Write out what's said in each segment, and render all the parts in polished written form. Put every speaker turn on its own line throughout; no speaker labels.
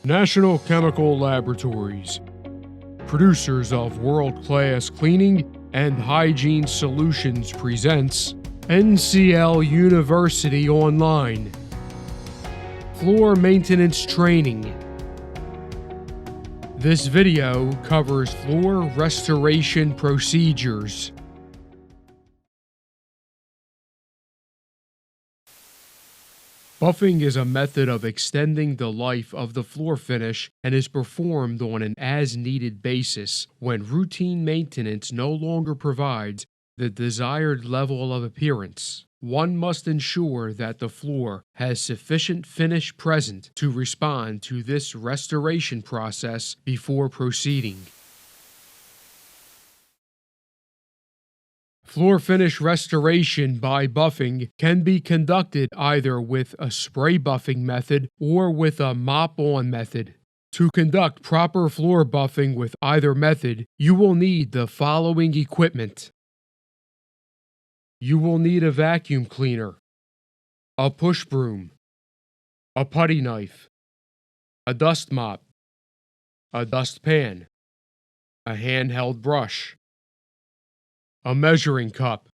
National Chemical Laboratories, producers of world-class cleaning and hygiene solutions, presents NCL University Online. Floor maintenance training. This video covers floor restoration procedures. Buffing is a method of extending the life of the floor finish and is performed on an as-needed basis when routine maintenance no longer provides the desired level of appearance. One must ensure that the floor has sufficient finish present to respond to this restoration process before proceeding. Floor finish restoration by buffing can be conducted either with a spray buffing method or with a mop-on method. To conduct proper floor buffing with either method, you will need the following equipment. You will need a vacuum cleaner, a push broom, a putty knife, a dust mop, a dustpan, a handheld brush, a measuring cup,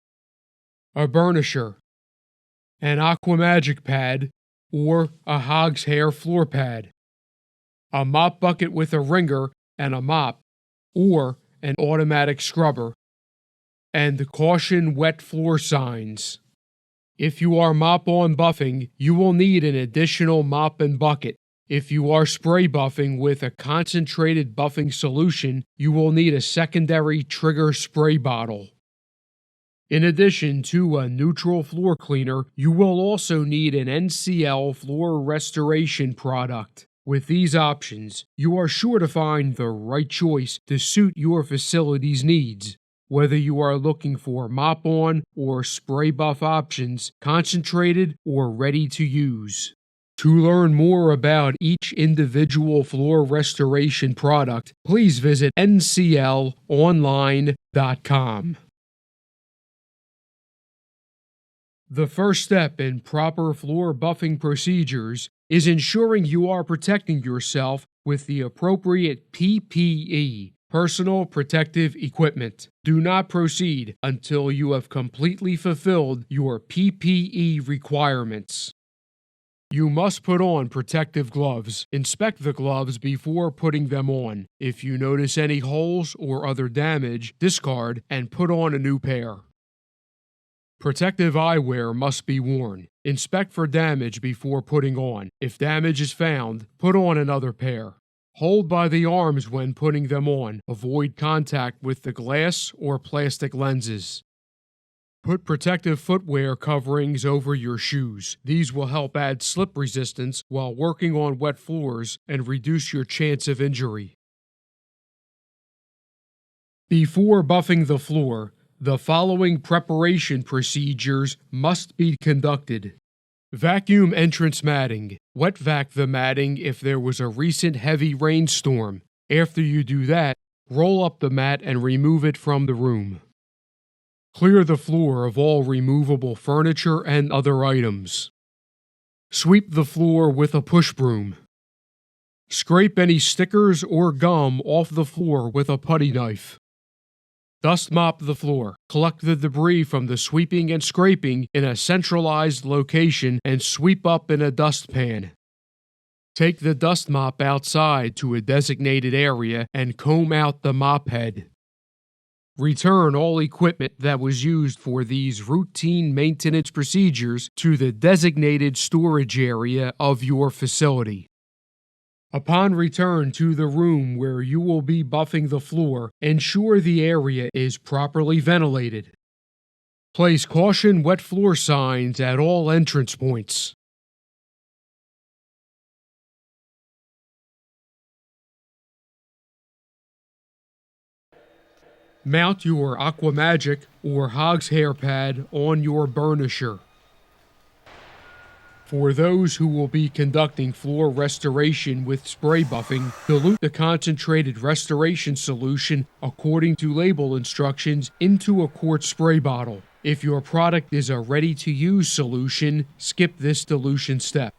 a burnisher, an Aquamagic pad or a Hog's Hair floor pad, a mop bucket with a wringer and a mop or an automatic scrubber, and caution wet floor signs. If you are mop-on buffing, you will need an additional mop and bucket. If you are spray buffing with a concentrated buffing solution, you will need a secondary trigger spray bottle. In addition to a neutral floor cleaner, you will also need an NCL floor restoration product. With these options, you are sure to find the right choice to suit your facility's needs. Whether you are looking for mop-on or spray buff options, concentrated or ready to use. To learn more about each individual floor restoration product, please visit nclonline.com. The first step in proper floor buffing procedures is ensuring you are protecting yourself with the appropriate PPE, personal protective equipment. Do not proceed until you have completely fulfilled your PPE requirements. You must put on protective gloves. Inspect the gloves before putting them on. If you notice any holes or other damage, discard and put on a new pair. Protective eyewear must be worn. Inspect for damage before putting on. If damage is found, put on another pair. Hold by the arms when putting them on. Avoid contact with the glass or plastic lenses. Put protective footwear coverings over your shoes. These will help add slip resistance while working on wet floors and reduce your chance of injury. Before buffing the floor, the following preparation procedures must be conducted. Vacuum entrance matting. Wet vac the matting if there was a recent heavy rainstorm. After you do that, roll up the mat and remove it from the room. Clear the floor of all removable furniture and other items. Sweep the floor with a push broom. Scrape any stickers or gum off the floor with a putty knife. Dust mop the floor. Collect the debris from the sweeping and scraping in a centralized location and sweep up in a dustpan. Take the dust mop outside to a designated area and comb out the mop head. Return all equipment that was used for these routine maintenance procedures to the designated storage area of your facility. Upon return to the room where you will be buffing the floor, ensure the area is properly ventilated. Place caution wet floor signs at all entrance points. Mount your Aquamagic or Hog's Hair pad on your burnisher. For those who will be conducting floor restoration with spray buffing, dilute the concentrated restoration solution according to label instructions into a quart spray bottle. If your product is a ready-to-use solution, skip this dilution step.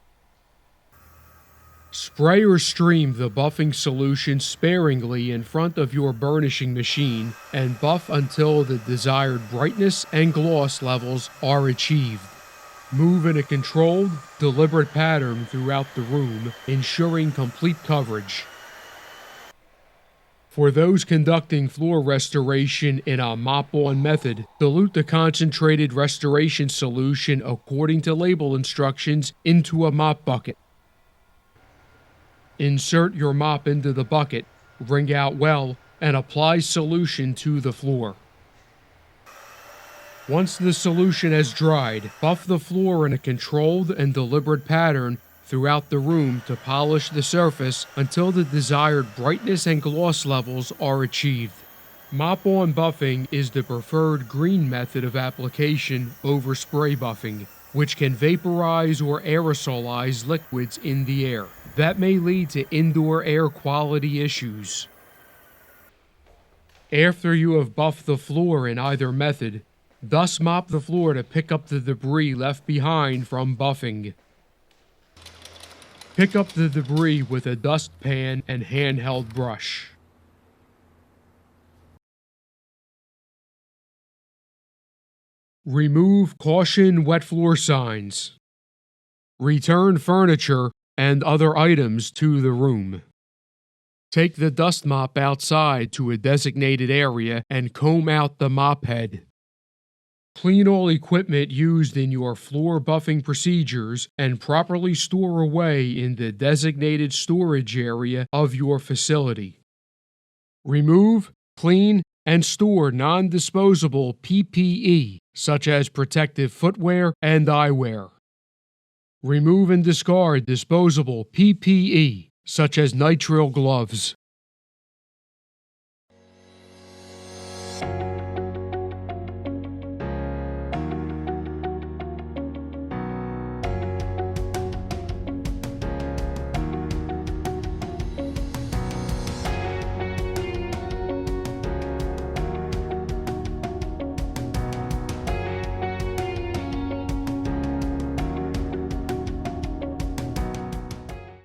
Spray or stream the buffing solution sparingly in front of your burnishing machine and buff until the desired brightness and gloss levels are achieved. Move in a controlled, deliberate pattern throughout the room, ensuring complete coverage. For those conducting floor restoration in a mop-on method, dilute the concentrated restoration solution according to label instructions into a mop bucket. Insert your mop into the bucket, wring out well, and apply solution to the floor. Once the solution has dried, buff the floor in a controlled and deliberate pattern throughout the room to polish the surface until the desired brightness and gloss levels are achieved. Mop-on buffing is the preferred green method of application over spray buffing, which can vaporize or aerosolize liquids in the air. That may lead to indoor air quality issues. After you have buffed the floor in either method, dust mop the floor to pick up the debris left behind from buffing. Pick up the debris with a dustpan and handheld brush. Remove caution wet floor signs. Return furniture and other items to the room. Take the dust mop outside to a designated area and comb out the mop head. Clean all equipment used in your floor buffing procedures and properly store away in the designated storage area of your facility. Remove, clean, and store non-disposable PPE, such as protective footwear and eyewear. Remove and discard disposable PPE, such as nitrile gloves.